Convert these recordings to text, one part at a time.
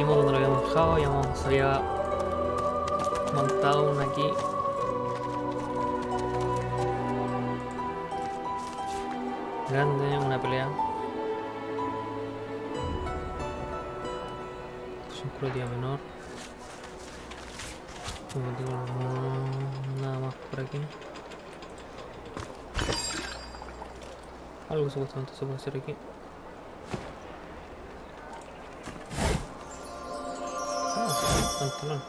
hicimos donde lo habíamos dejado. Ya se había montado uno aquí. Grande, una pelea. Es un curativo menor. Como digo, no, nada más por aquí. Algo supuestamente se puede hacer aquí. Pantalones.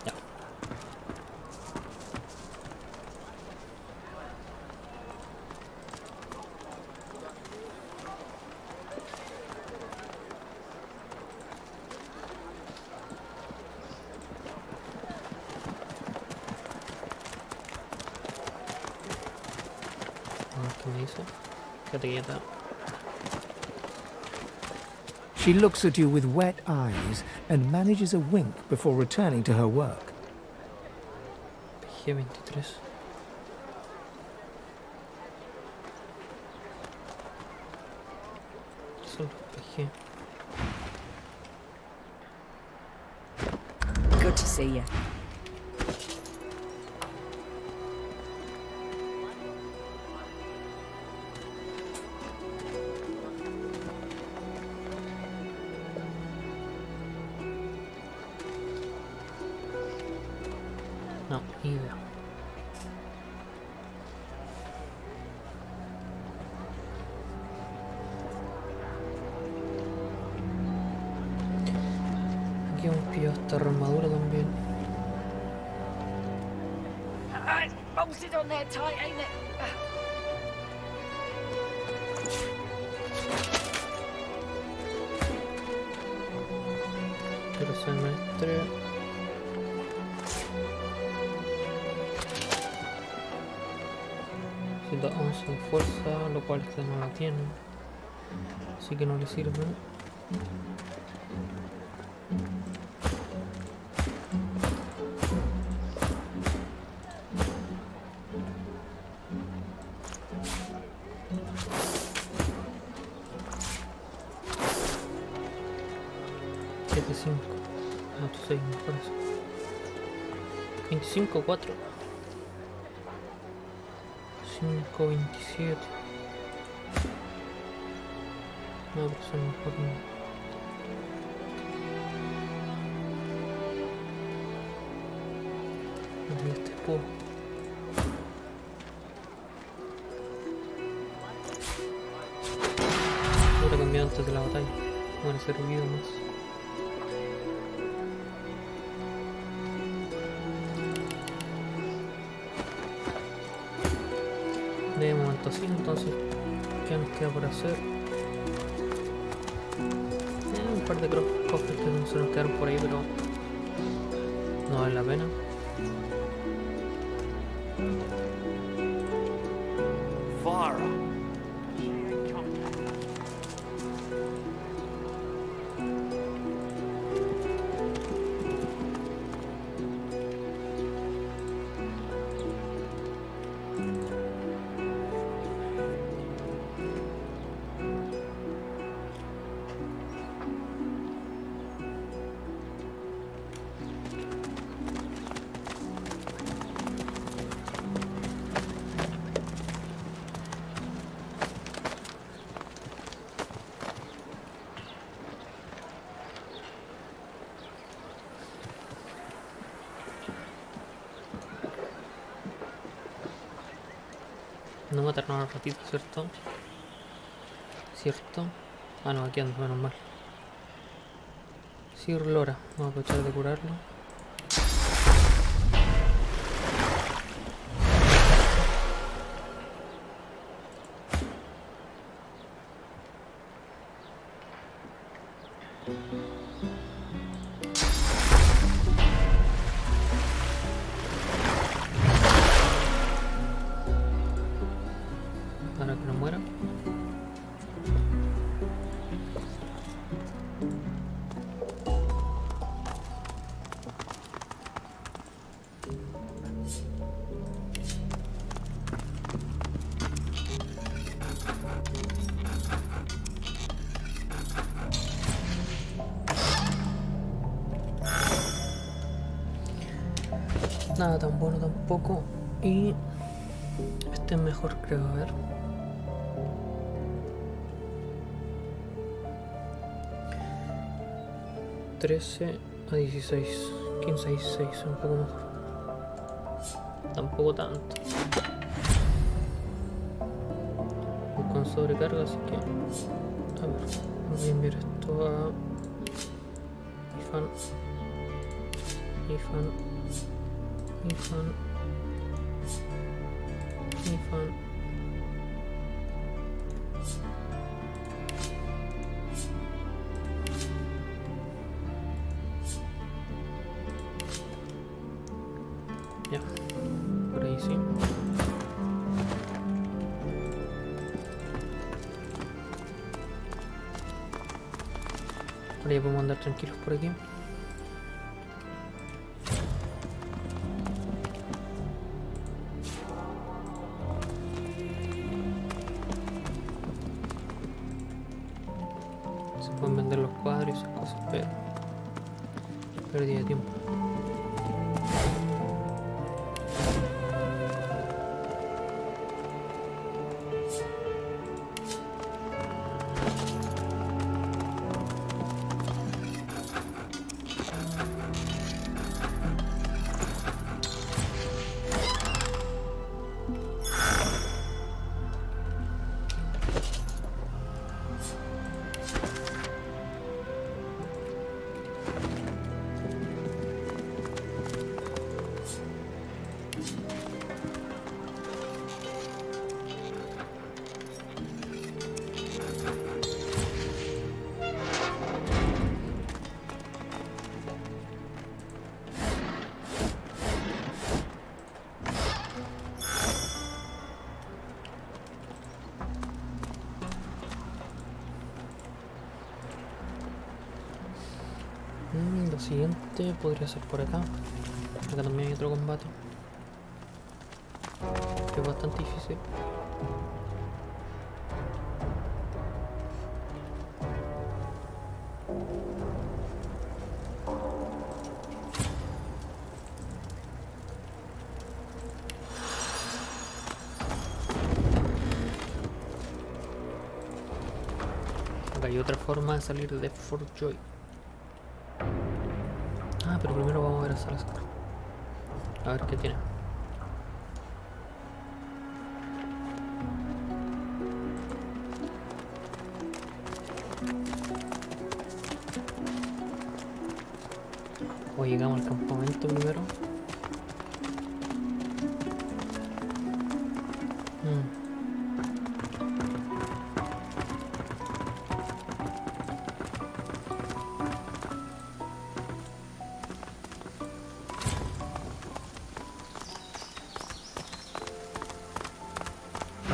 Ya. ¿Qué me dice? Quédate quieta. She looks at you with wet eyes and manages a wink before returning to her work. G23. Son PG. Good to see you. No, ni idea. Aquí hemos pillado esta armadura también. It's bolted on there tight, ain't it? Quiero ser maestre. Da 11 de fuerza, lo cual este no la tiene, así que no le sirve. No, tú 6 mejor eso. 25-4. 5-27. No, pero son mejor no. Y este escudo. Lo hubiera cambiado antes de la batalla. Me hubiera servido más. De momento así, entonces, ¿qué nos queda por hacer? Un par de cofres que se nos quedaron por ahí, pero no vale la pena. No matarnos al ratito, ¿cierto? ¿Cierto? Ah, no, aquí ando, menos mal. Sir Lora, vamos a aprovechar de curarlo. Para que no muera. Nada tan bueno tampoco. Y este es mejor, creo. A ver. $13 a 16, 15 a 16, un poco mejor. Tampoco tanto. Con sobrecarga, así que. A ver, voy a enviar esto a ifan. Ya, por ahí sí. Ahora ya podemos andar tranquilos por aquí. Se pueden vender los cuadros y esas cosas, pero pérdida de tiempo. Lo siguiente podría ser por acá. Acá también hay otro combate, que es bastante difícil. Acá hay otra forma de salir de Fort Joy. Ah, pero primero vamos a ver a Salazar. A ver qué tiene. O llegamos al campamento primero.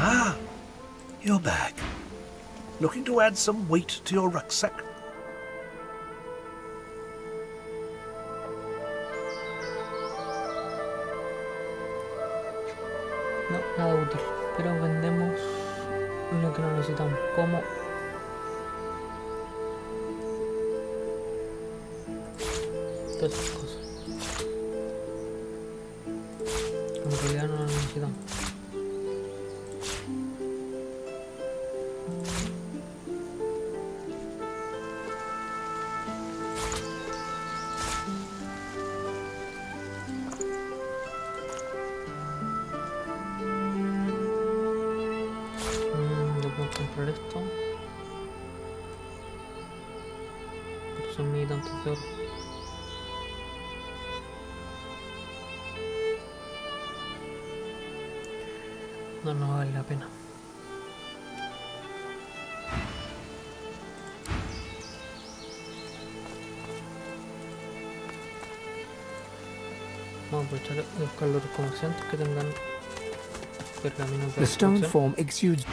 Ah, you're back. Looking to add some weight to your rucksack? No, nada útil. Pero vendemos lo que no necesitamos. Como todas esas cosas. En realidad no las necesitamos. Comprar esto, pero son 1000 y tantos de oro. No nos vale la pena. Vamos a aprovechar y buscar los comerciantes que tengan pergaminos de The stone destrucción. form exudes.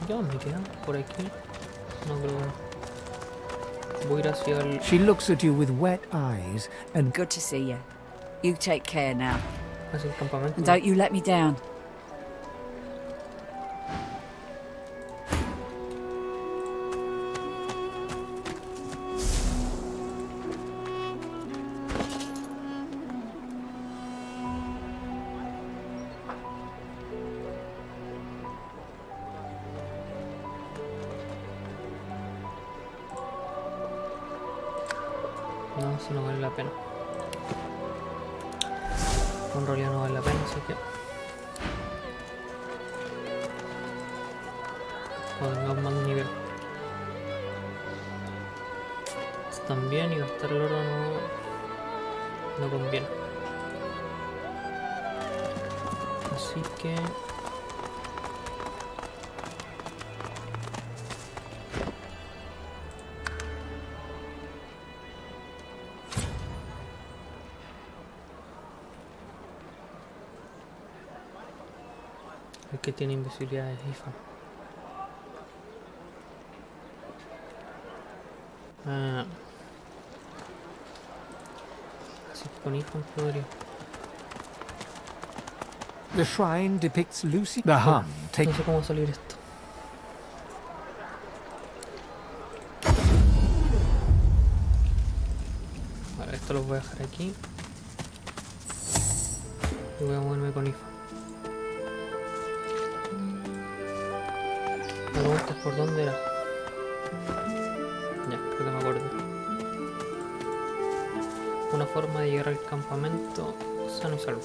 ¿Qué me quedan? Por aquí. No creo que... Voy a ir hacia el... She looks at you with wet eyes and Good to see you. You take care now. hacia el campamento. And don't you let me down. si no vale la pena. En realidad no vale la pena, así que podemos más nivel. Están bien y gastar el oro no conviene. Así que el que tiene invisibilidad es Ifan. Así que con Ifan podría. The shrine depicts Lucy. The Hun No sé cómo salir esto. Vale, esto lo voy a dejar aquí. Y voy a moverme con Ifan. Me preguntas por dónde era. Ya, creo que me acuerdo. Una forma de llegar al campamento sano y salvo.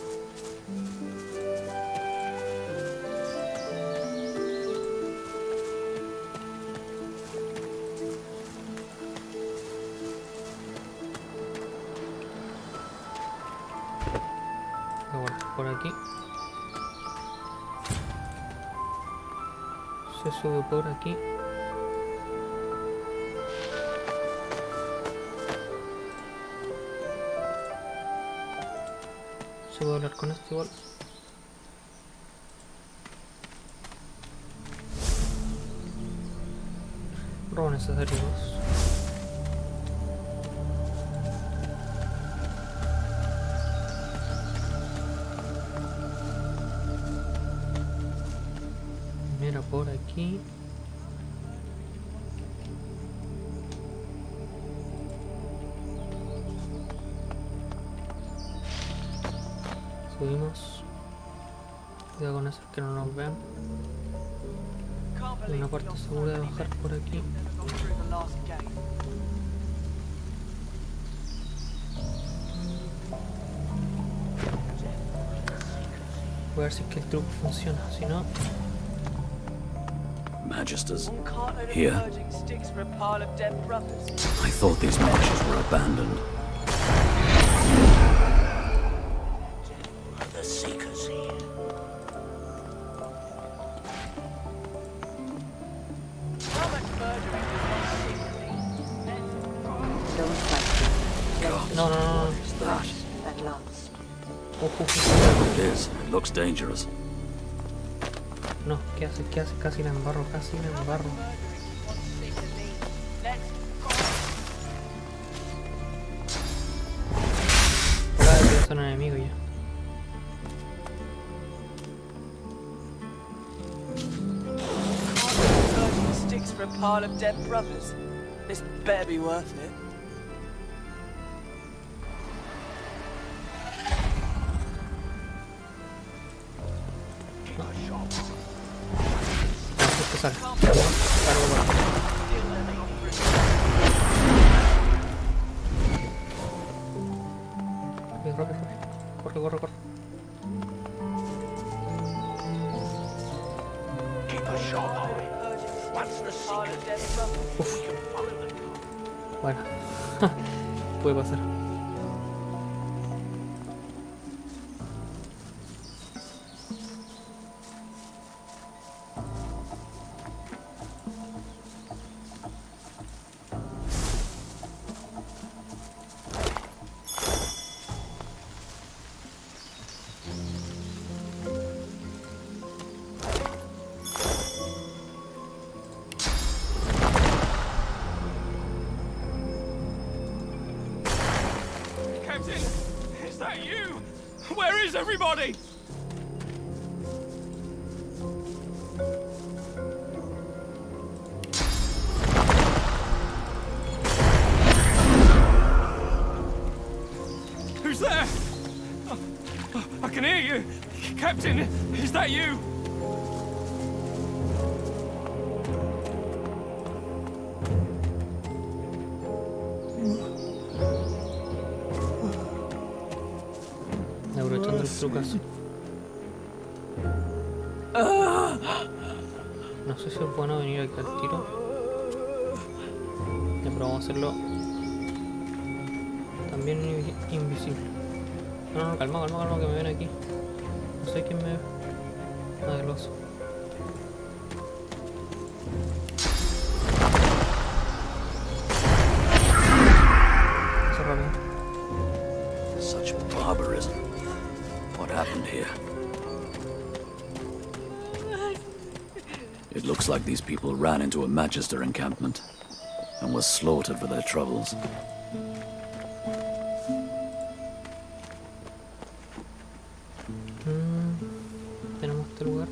Por aquí se sube por aquí. Se puede hablar con esto igual. Robo necesarios. Por aquí subimos. Cuidado con eso, que no nos vean. Hay una parte segura de bajar por aquí. Voy a ver si es que el truco funciona, si no. Magisters, here? I thought these marshes were abandoned. The Seekers here. No. What's that? Ojo. It is. It looks dangerous. No, ¿qué hace? Casi la embarro, Hola, que son enemigos ya. Sticks for a pile of dead brothers. This better be worth it. Sale. Corre. Keep a sharp eye. Once the Seekers. Uf. Bueno. Puede pasar. Is that you? Where is everybody? Who's there? I can hear you. Captain, is that you? Aprovechando el trucazo. No sé si es bueno venir aquí al tiro. Ya, pero vamos a hacerlo también invisible. No, calma, que me ven aquí. No sé quién me ve. Nada, el oso. Eso rápido. Such barbarism. What happened here? It looks like these people ran into a Magister encampment and were slaughtered for their troubles. Tenemos este lugar.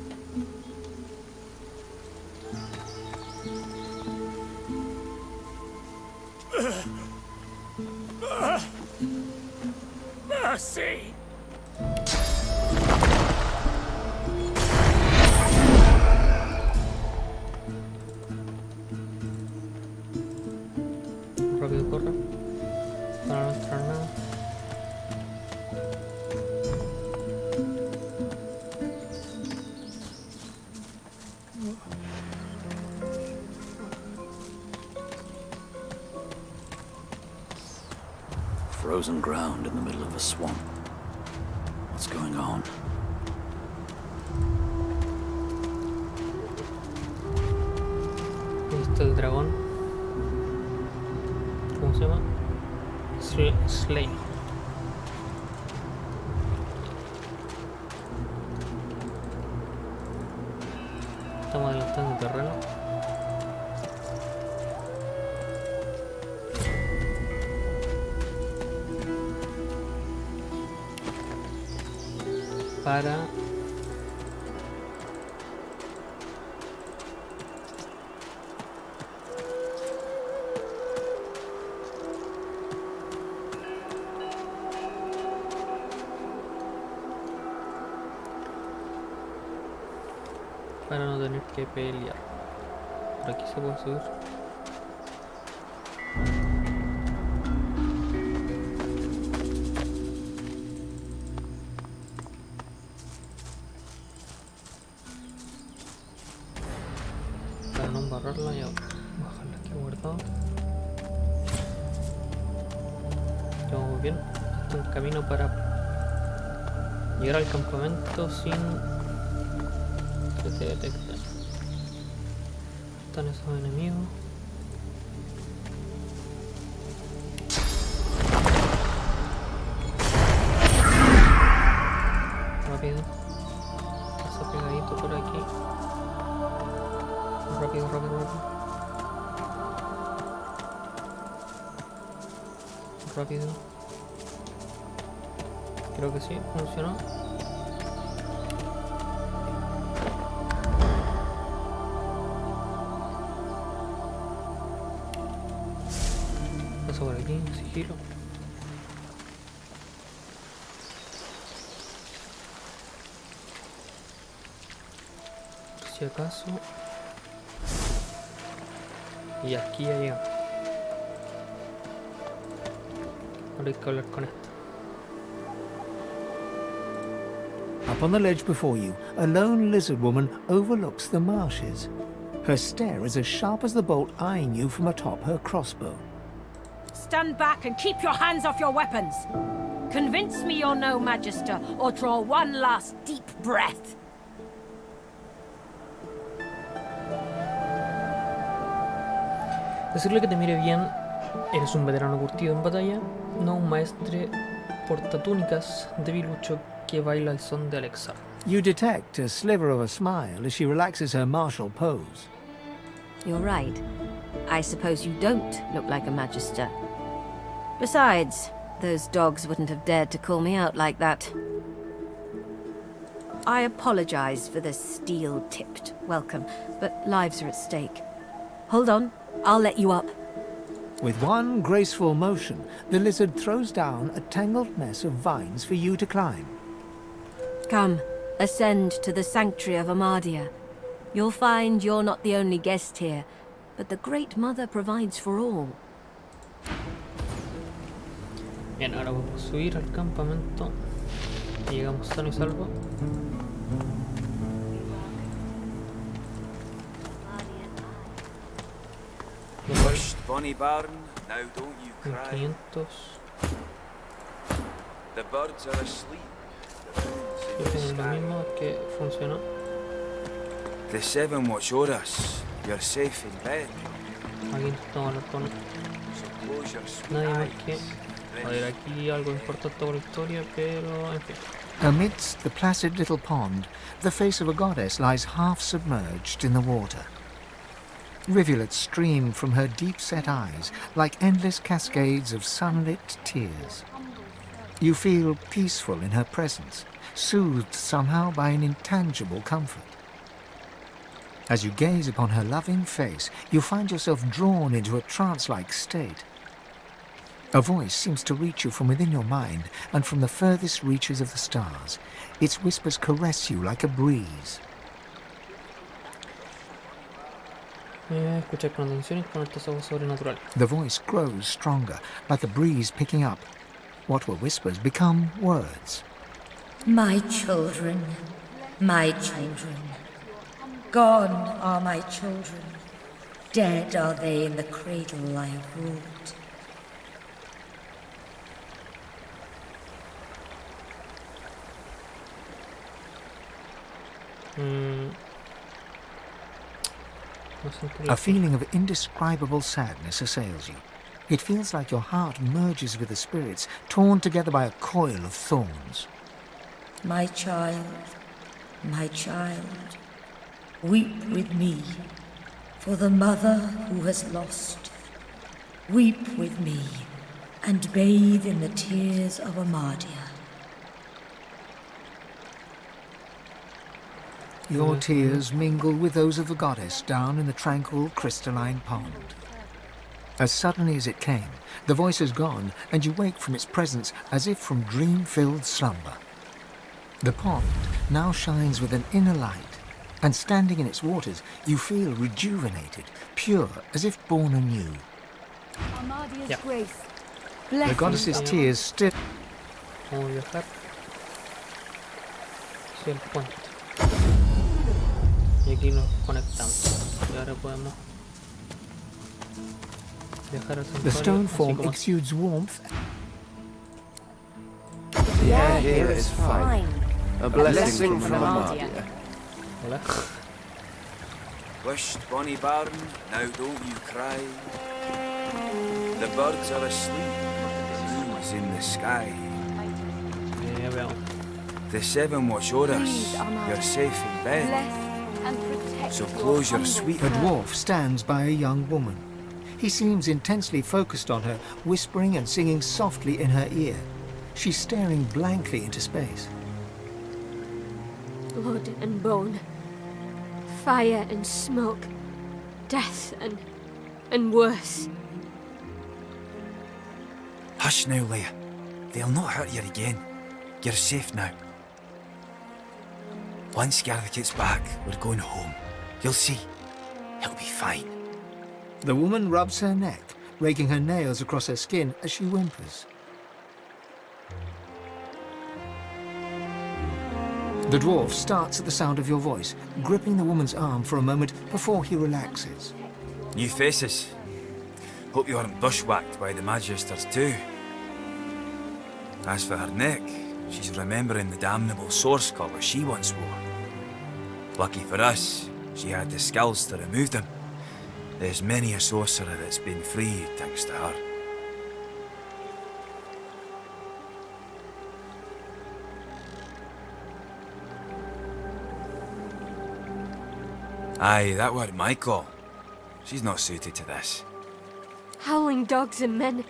Mercy! Rápido, corre. Para no entrar nada. Frozen ground in the middle of a swamp. What's going on? Ahí está el dragón. ¿Cómo se llama? Slay. Estamos adelantando terreno. Para no tener que pelear. Por aquí se puede subir. Para no embarrarla, ya bajarla aquí guardado. Vamos bien. Esto es un camino para llegar al campamento sin que te detecten. Están esos enemigos. Rápido. Pasa pegadito por aquí. Rápido. Rápido. Creo que sí, funcionó. Paso por aquí, sigilo. Por si acaso. Y aquí ya llegamos. Ahora hay que hablar con esto. Up on the ledge before you, a lone lizard woman overlooks the marshes. Her stare is as sharp as the bolt eyeing you from atop her crossbow. Stand back and keep your hands off your weapons. Convince me you're no Magister, or draw one last deep breath. Decirle que te mire bien, eres un veterano curtido en batalla, no un maestre portatúnicas debilucho que baila al son de Alexar. You detect a sliver of a smile as she relaxes her martial pose. You're right. I suppose you don't look like a Magister. Besides, those dogs wouldn't have dared to call me out like that. I apologize for the steel-tipped welcome, but lives are at stake. Hold on, I'll let you up. With one graceful motion, the lizard throws down a tangled mess of vines for you to climb. Come, ascend to the sanctuary of Amadia. You'll find you're not the only guest here, but the Great Mother provides for all. Bien, ahora vamos a subir al campamento. Y llegamos sano y salvo. Hushed, Bonnie Barn, now don't you cry. 500. The birds are asleep. The moon's in Yo the tengo lo sky. mismo que funcionó. The seven watch o'er us. You're safe in bed. Aquí intentamos hablar con So close your sweet nadie más eyes. que... A ver, aquí algo importante por la historia, pero en fin. Amidst the placid little pond, the face of a goddess lies half submerged in the water. Rivulets stream from her deep-set eyes like endless cascades of sunlit tears. You feel peaceful in her presence, soothed somehow by an intangible comfort. As you gaze upon her loving face, you find yourself drawn into a trance-like state. A voice seems to reach you from within your mind and from the furthest reaches of the stars. Its whispers caress you like a breeze. Escuchar con atención y con alta voz sobrenatural. The voice grows stronger, like a breeze picking up. What were whispers become words. My children, my children. Gone are my children. Dead are they in the cradle I have ruled. No siento A la... feeling of indescribable sadness assails you. It feels like your heart merges with the spirits, torn together by a coil of thorns. My child, weep with me for the mother who has lost. Weep with me and bathe in the tears of Amadia. Your tears mingle with those of the goddess down in the tranquil crystalline pond. As suddenly as it came, the voice is gone, and you wake from its presence as if from dream-filled slumber. The pond now shines with an inner light, and standing in its waters, you feel rejuvenated, pure, as if born anew. Amadia's Yeah. grace. The Blessings goddess's on- tears still... Vamos a viajar hacia el puente. Y aquí nos conectamos. Y ahora podemos viajar al The santuario. stone así form como... exudes warmth The air here is fine. A blessing from Amadia. Amadia. Hola. Hushed, Bonnie Barn, now don't you cry. The birds are asleep. The moon's in the sky. Ya veamos. The seven watch o'er us. You're safe in bed. Bless and protect So close your sweet A dwarf stands by a young woman. He seems intensely focused on her, whispering and singing softly in her ear. She's staring blankly into space. blood and bone, fire and smoke, death and worse. Hush now, Leia. They'll not hurt you again. You're safe now. Once Gareth gets back, we're going home. You'll see. He'll be fine. The woman rubs her neck, raking her nails across her skin as she whimpers. The dwarf starts at the sound of your voice, gripping the woman's arm for a moment before he relaxes. New faces. Hope you aren't bushwhacked by the Magisters too. As for her neck, she's remembering the damnable source collar she once wore. Lucky for us, she had the skills to remove them. There's many a sorcerer that's been freed thanks to her. Aye, that weren't my call. She's not suited to this. Howling dogs and men.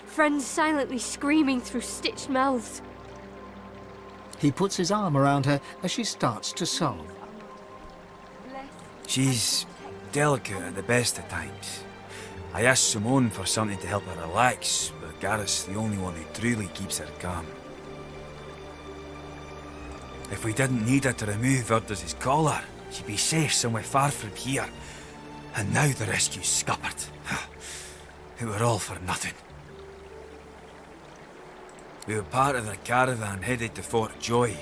Friends silently screaming through stitched mouths. He puts his arm around her as she starts to sob. She's delicate at the best of times. I asked Simone for something to help her relax, but Gareth's the only one who truly keeps her calm. If we didn't need her to remove Verdus' collar, she'd be safe somewhere far from here. And now the rescue's scuppered. It were all for nothing. We were part of the caravan headed to Fort Joy,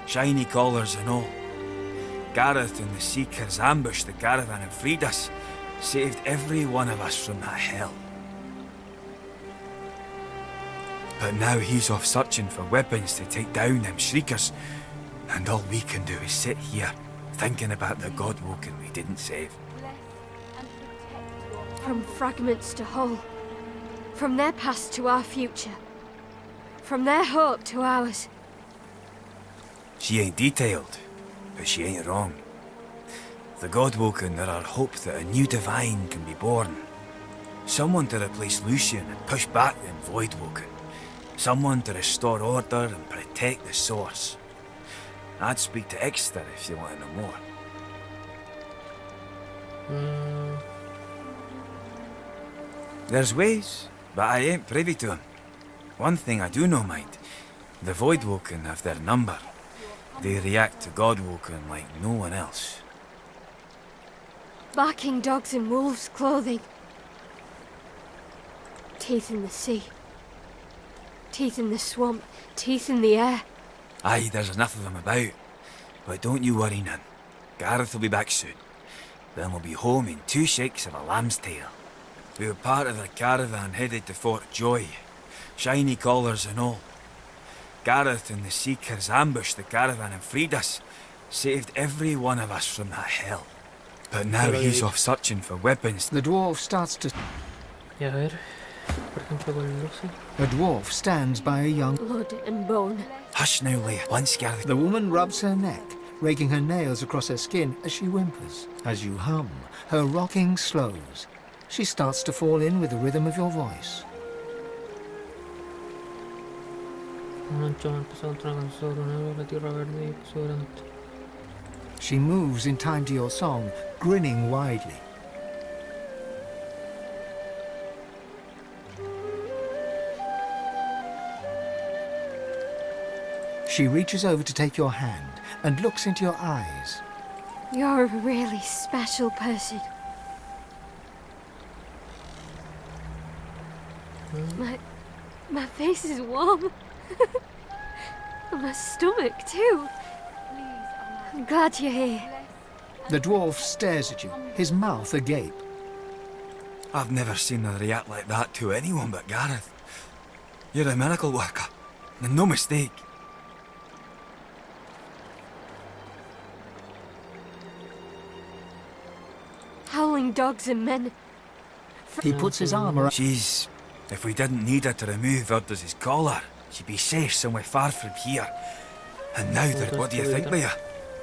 shiny collars and all. Gareth and the Seekers ambushed the caravan and freed us, saved every one of us from that hell. But now he's off searching for weapons to take down them shriekers, and all we can do is sit here, thinking about the Godwoken we didn't save. From fragments to whole. From their past to our future. From their hope to ours. She ain't detailed, but she ain't wrong. The Godwoken are our hope that a new divine can be born. Someone to replace Lucian and push back them Voidwoken. Someone to restore order and protect the source. I'd speak to Exeter if you want to know more. There's ways, but I ain't privy to them. One thing I do know, mind. The Voidwoken have their number. They react to Godwoken like no one else. Barking dogs in wolves' clothing. Teeth in the sea. Teeth in the swamp. Teeth in the air. Aye, there's enough of them about. But don't you worry none. Gareth will be back soon. Then we'll be home in 2 shakes of a lamb's tail. We were part of the caravan headed to Fort Joy. Shiny collars and all. Gareth and the Seekers ambushed the caravan and freed us. Saved every one of us from that hell. But now he's off searching for weapons. The dwarf starts to... Y a ver, por ejemplo con Lucy. A dwarf stands by a young... Blood and bone. Hush now, Leia. Once Gareth... The woman rubs her neck, raking her nails across her skin as she whimpers. As you hum, her rocking slows. She starts to fall in with the rhythm of your voice. She moves in time to your song, grinning widely. She reaches over to take your hand and looks into your eyes. You're a really special person. My face is warm. And my stomach too. I'm glad you're here. The dwarf stares at you, his mouth agape. I've never seen her react like that to anyone but Gareth. You're a miracle worker, and no mistake. Howling dogs and men. He puts his arm around... She's... If we didn't need her to remove Urda's collar, she'd be safe somewhere far from here. And now, what do you think, Leia?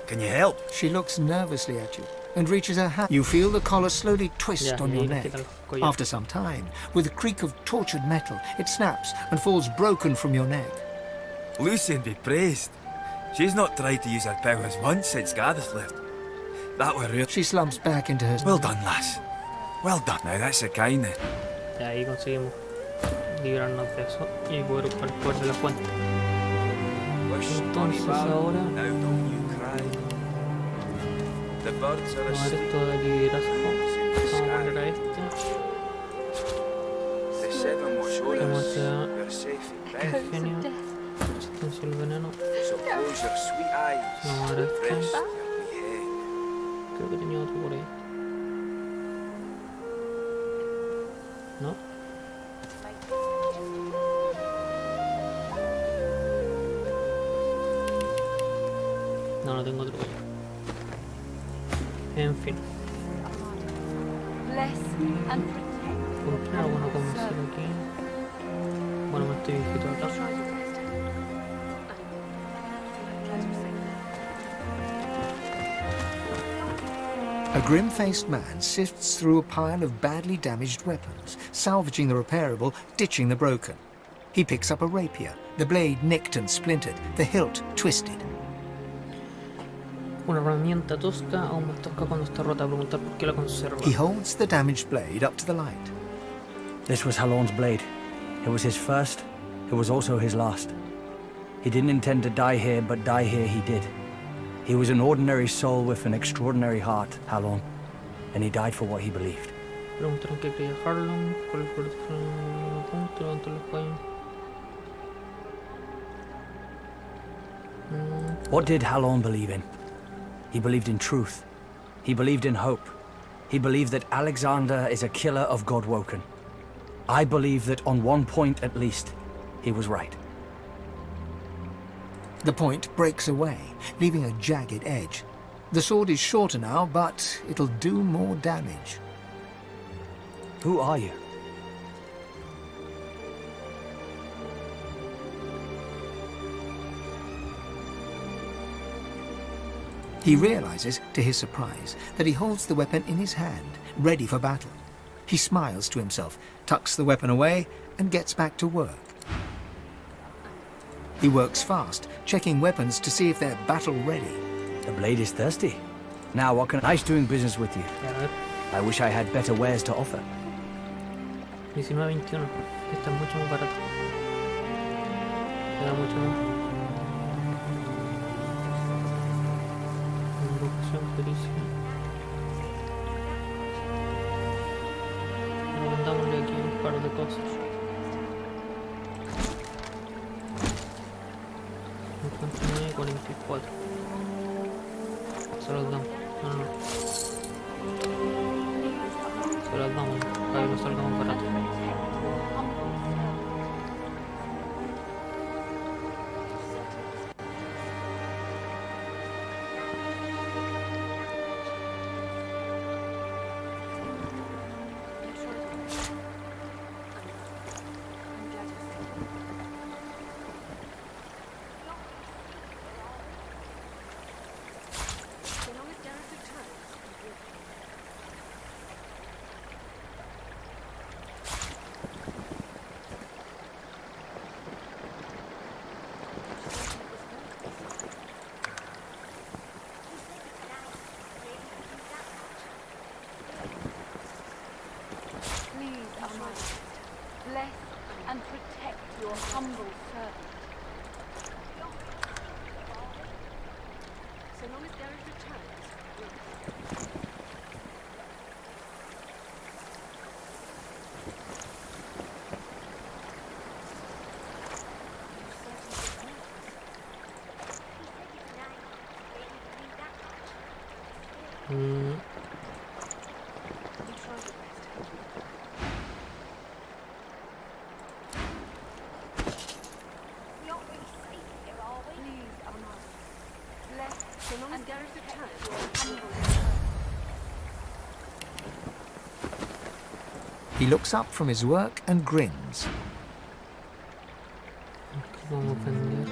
Can you help? She looks nervously at you and reaches her hand. You feel the collar slowly twist on your neck. After some time, with a creak of tortured metal, it snaps and falls broken from your neck. Lucian be praised. She's not tried to use her powers once since Gareth left. That were real. She slumps back into her... Well done, lass. Well done. Now that's a kindness. Y ahí conseguimos librarnos de eso y poder ocupar el poder de la fuente. Entonces ahora vamos a ver esto de liderazgo. Vamos a poner a este. Vamos a ingenio, resistencia al veneno. Vamos a ver este. Creo que tenía otro por ahí. ¿No? No tengo otro. En fin. Comprar bueno como hacer aquí. Bueno, me estoy viejito acá. A grim-faced man sifts through a pile of badly damaged weapons, salvaging the repairable, ditching the broken. He picks up a rapier, the blade nicked and splintered, the hilt twisted. Una herramienta tosca, aún más tosca cuando está rota. Preguntar por qué la conserva. He holds the damaged blade up to the light. This was Halorn's blade. It was his first, it was also his last. He didn't intend to die here, but die here he did. He was an ordinary soul with an extraordinary heart, Halorn, and he died for what he believed. Preguntaron qué creía Harlon, cuál es el punto, levantó los paños. What did Halon believe in? He believed in truth. He believed in hope. He believed that Alexander is a killer of Godwoken. I believe that on one point at least, he was right. The point breaks away, leaving a jagged edge. The sword is shorter now, but it'll do more damage. Who are you? He realizes, to his surprise, that he holds the weapon in his hand, ready for battle. He smiles to himself, tucks the weapon away, and gets back to work. He works fast, checking weapons to see if they're battle-ready. The blade is thirsty. Now, what can... Nice doing business with you. I wish I had better wares to offer. 19.21. Esta es mucho más barata. Te da mucho más. Invocación, pericia. Mandámosle aquí un par de cosas. 59.44. Se los damos. No. Se los damos para que nos salga más barato. Bless and protect your humble servant. So long as there is a chance. He looks up from his work and grins. Vamos a vender.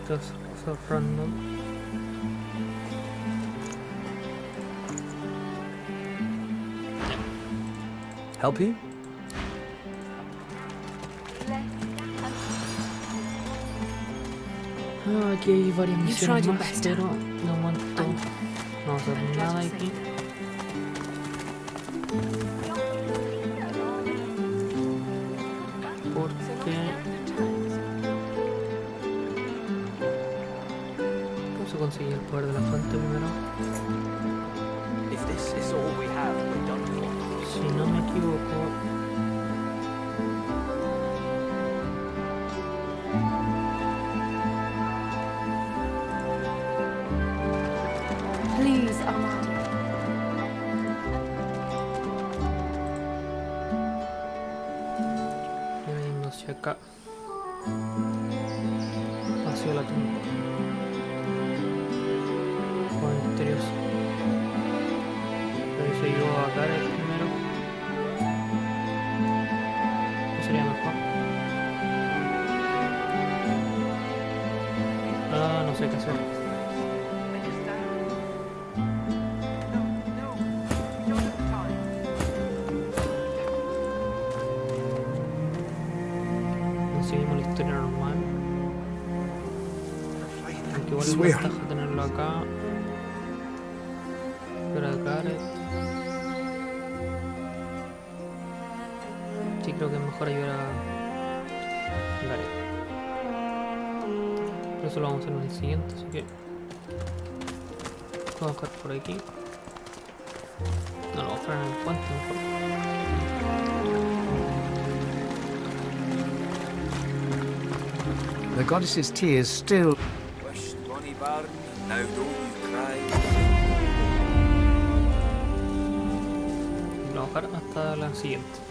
Estas cosas random. Help you? Aquí hay varias misiones más, pero de momento no vamos a hacer nada aquí. Porque vamos a conseguir el poder de la fuente primero. Si no me equivoco, Please, Armand. yendo hacia acá, hacia la tumba. Fue misterioso. Pero si yo acá el primero, ¿qué sería mejor? No sé qué hacer. Seguimos la historia normal. Aunque igual es ventaja tenerlo acá. Pero acá sí creo que es mejor ayudar Vale. Eso lo vamos a hacer en el siguiente, así que vamos a bajar por aquí. No, lo vamos a bajar en el puente mejor. The goddess's tears still... Wish Bonnie Barn, now don't you cry. Lo vamos a bajar hasta la siguiente.